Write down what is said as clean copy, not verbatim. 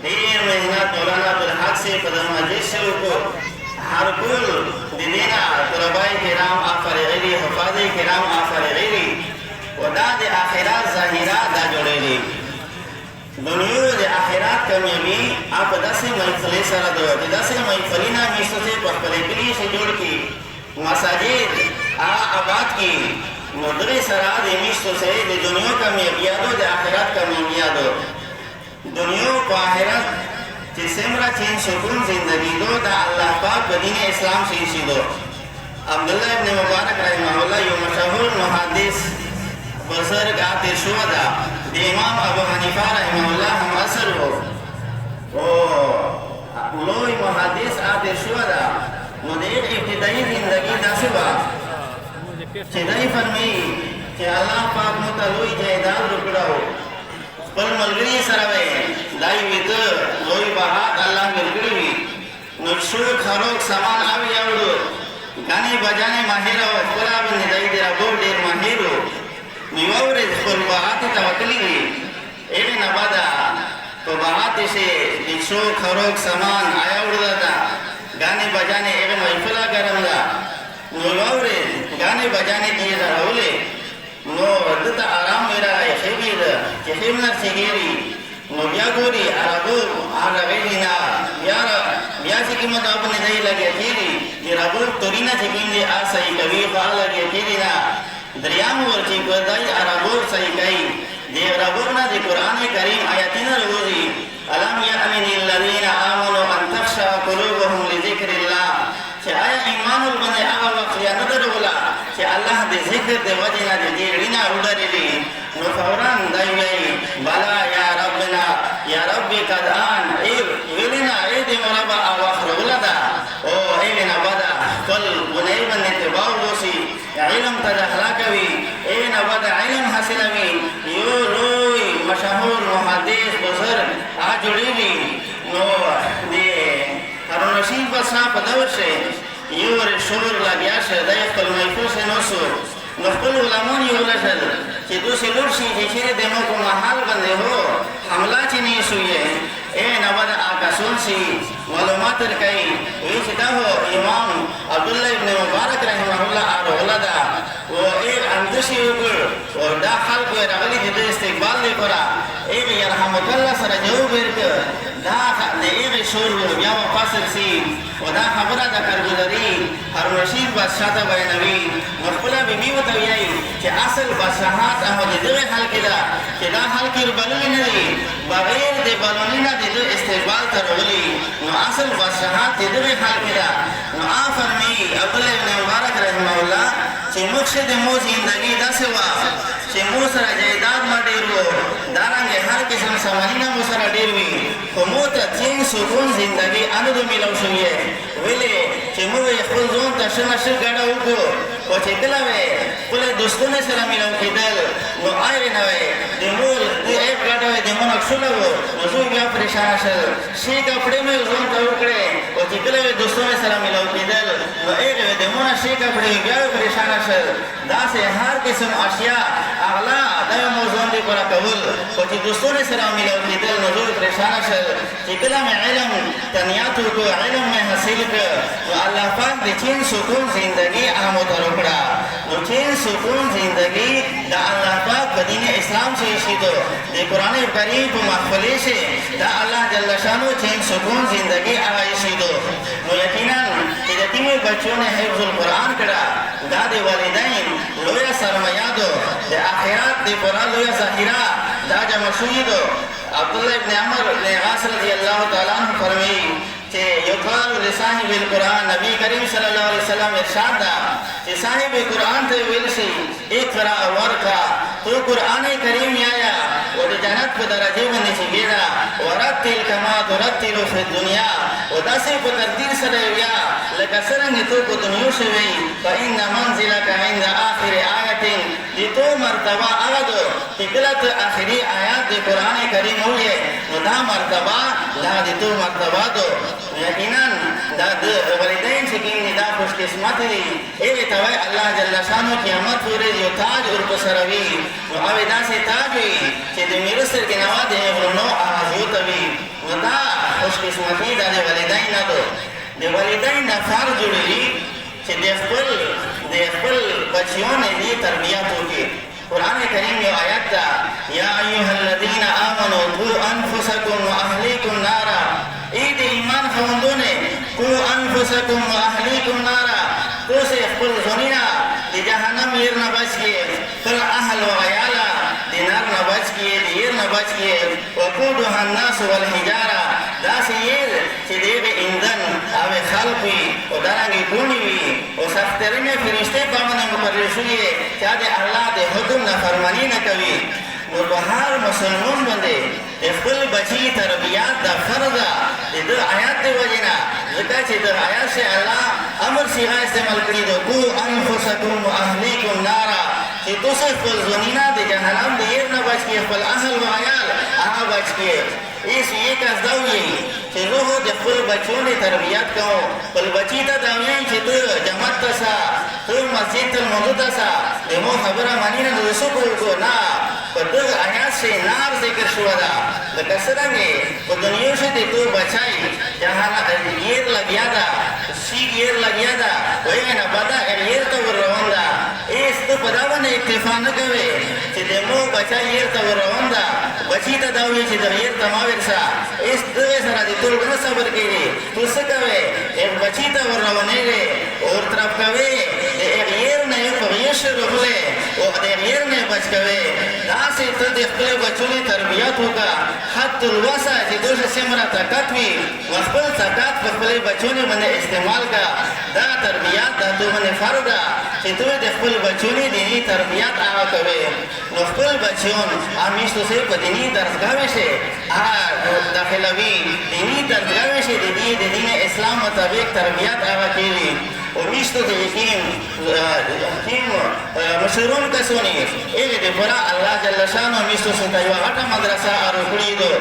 ډېر محنت مولانا عبدالحق صاحب په دغه مجلس کې وکړو. هر کل د دې نه طلبای کرام افارغي دي، حفاظ کرام افارغي دي، و دا د آخرت ظاهره دا جوړېږي. دنیا د آخرت کامیابي په داسې محفلې سره ده چې داسې محفلونه میشته چې په خپلې کلي کې جوړ کړي، مساجد آباد کړي، نو دغې سره د میشتو سره د دنیا کامیابیانو د آخرت کامیابیانو دنیا و آخرت چې څومره چین سکون زندگی دو دا الله پاک په دین اسلام سے شیدو. عبدالله ابن مبارک رحمه الله یو مشهور محدث بزرگ آتر شو دا د امام ابو حنیفه رحمه الله هم اثر و لوی محدث آتر شو دا. نو د ابتدائی زندگی داسې وه چې دی فرمایي چې الله پاک مو ته لوی جایداد وکړو، خپل ملګري سره وی دای ویده لوی بهات الله ملګري وي، نو شوق خروق سامان او یاوړو غني بجانې ماهر او خپل باندې دای دی راغور ډیر ماهر نو یو ورځ خپل بهات ته وکړي وي اې نه بادا په بهات شي د شوق خروق سامان آیاوړو دا غني بجانې اې محفل ګرم دا نو یو ورځ غني بجانې کې راولې نو دته آرام میرا خېږي دا چې خېمنر سیګيري نو بیا ګوري عربو عربي نه بیا چې کومه دا په نه لګي کېږي چې عربو تورینا چې کومه آسای کوي فعال لګي کېږي نه دریام ورچې ګردای عربو صحیح کوي دی عربو نه د قران کریم آیاتونه وروزي الم یامن الذین آمنوا ان تخشع قلوبهم لذکر الله چې آیا ایمان باندې هغه وخت یا نه درولا چې الله دې ذکر دې وجه نه دې رینا وړلې نو فوران دای وی بلا یا ربنا یا ربی قد ان ویلنا ای دې مربا او اخر ولدا او اینا بدا کل بنای باندې تباو وسی علم ته اخلاق وی اینا بدا علم حاصل وی یو لوی مشهور محدث بزرگ ا جوړی نو دې هارون رشید بسا په دور شه یو ور شور لګیا شه د خپل محفوظ نو سو نو خپل علماء یو لشل چې دوی لور شي چې د نو په محل باندې هو حمله چې نه شوې اے نو بد آکاسون شي معلومات ورکړي وی چې دا هو امام عبدالله ابن مبارک رحمه الله اولدا او ایک اندشي وګړ او دا خلق راغلي د استقبال لپاره ای يرحمک الله سره جواب ورکړ دا د ایغه شور بیا واپس سي او دا خبره د کارګزاري هر رشید بادشاہ بیانوي خپل بیبي وته ویایي چې اصل بادشاہت هغه دغه حل کې دا چې دا حل کې بلل نه دي بغیر د بلل نه د استقبال ترولي نو اصل بادشاہت دغه حل کې دا نو فرمي عبدالله ابن مبارک رحمه الله چې مقصد مو زندگی داسې وا چې مو سره جیداد ما ډیر وو دارنګ هر قسم سامانونه مو سره ډیر وي خو مو ته چین سکون زندگی انو دو ملو شویه ویلې چې مو خپل ځون ته شنه شل ګډه وکړو او چې کله وې خپل دوستونه سره ملو کېدل نو آی نه وې د مول د ایک ګډه د مونږ شلو نو زه بیا پریشان شل شي کپڑے مې ځون ته وکړې او چې کله دوستونه سره ملو کېدل نو ایک د مونږ شي کپڑے بیا پریشان شل دا سه هر قسم اشیاء اغلا د موضوع دی پر کول او چې دوستونه سره ملو کېدل نو زه پریشان شل چې کله مې علم تنیاتو کو علم مې حاصل کړ نو الله پاک د چین سکون زندگی عامو ترکړه نو چین سکون زندگی د الله پاک په دین اسلام سے شیدو د قران کریم په محفلې سے دا الله جل شانو چین سکون زندگی آوای شیدو نو یقینا چې د تیمه بچو نه حفظ القرآن کړه دا د والدین لویا سرمایه دو د آخرت د قرآن لویا ذخیره دا جمع شویدو عبدالله ابن عمر بن عاص رضی الله تعالی عنہ فرمایي چې یقال لصاحب القرآن نبی کریم صلی الله علیه وسلم ارشاد دا چې صاحب قرآن ته ویل شي اقرا ورقا تو قرآن کریم یا او د جنت په درجه باندې شګیرا ورتل کما ترتل فی الدنیا او داسې په ترتیب سره یا لکه څنګه ته په دنیا شوی فإن منزلک عند آخر آیه دې تو مرتبه هغه دو چې کله ته آخري آیات د قرآن کریم وې نو دا مرتبه لا دې تو مرتبه دو یقینا دا د والدین چې کوم دا خوش قسمت دي ای ته وای الله جل شانو قیامت پورې یو تاج ورته سره وي نو هغه داسې تاج وي چې د میرسر کې نوا دې ورنو آزو ته وي نو دا بدقسمتي دا د والدین نه دو د والدین نه فرض جوړوي چې د خپل بچیو نه دې تربیت وکړي. قرآن کریم یو آیت ده یا ایها الذین آمنوا قوا انفسکم واهلیکم نارا، ای د ایمان خاوندونه قوا انفسکم واهلیکم نارا، تاسو خپل ځانونه د جهنم ير نه بچ کړئ، خپل اهل و عیاله د نار نه بچ کړئ، د ير نه بچ کړئ. وقودها الناس والحجاره، داسې ير چې د هغې ایندن او خلق وي او دارنګې ګوڼې وي او سخترینې فرشتې په باندې مقرر شوي چې د الله د حکم نافرماني نه کوي. نو په هر مسلمان باندې د خپل بچي تربیات دا فرض ده د ده آیات د وجې نه، ځکه چې د آیات سے الله امر صیغه استعمال کړي ده قوا انفسکم واهلیکم نارا، چې تاسو خپل ځانونه د جهنم د ير نه بچ کړئ، خپل اهل و عیال هغه بچ کړئ. ایس یہ قصد دا وایي چې زه د خپل بچو نه تربیت کوم، خپل بچي ته دا وایم چې ته جماعت ته ځه، ته مسجد ته لمانځه ته ځه، د مو خبره مني نه نو څه کوو. نه، په دغه آیات سے نار ذکر شوه ده، لکه څرنګې په دنیا سے د تو بچای ير لګیا ده، سیګ ير لګیا ده، وایي نه بده ير ته ور روان ده. ایس ته په دا باندې اکتفا نه کوې چې د مو بچا ير ته ور روان ده، بچي ته دا وایي چې د ير ته ما ورسه. ایس دغې سره د ټول نه صبر کوي، تو څه کوې بچي ته ور روانېږې اور طرف کوې د هغې ير نه یو په غیش روغلې او د هغې ير نه بچ کوې. داسې ته د خپلو بچو نه تربیت وکړه حد الوسع چې دوی څومره طاقت وي، نو خپل طاقت په خپلو بچو نه باندې استعمال کړه. دا تربیت دا تو باندې فرض ده چې دوی د خپل بچو نه دیني تربیت هغه کوي. نو خپل بچیان همیشه سه په دیني درسګاوې شي داخلوي، دیني درسګاوې شي د دین اسلام مطابق تربیت هغه کوي. او میشتو د یقین مشهورون کسونی هغې د پوره الله جل شانو میشتو څخه یوه غټه مدرسه اړو کړې ده.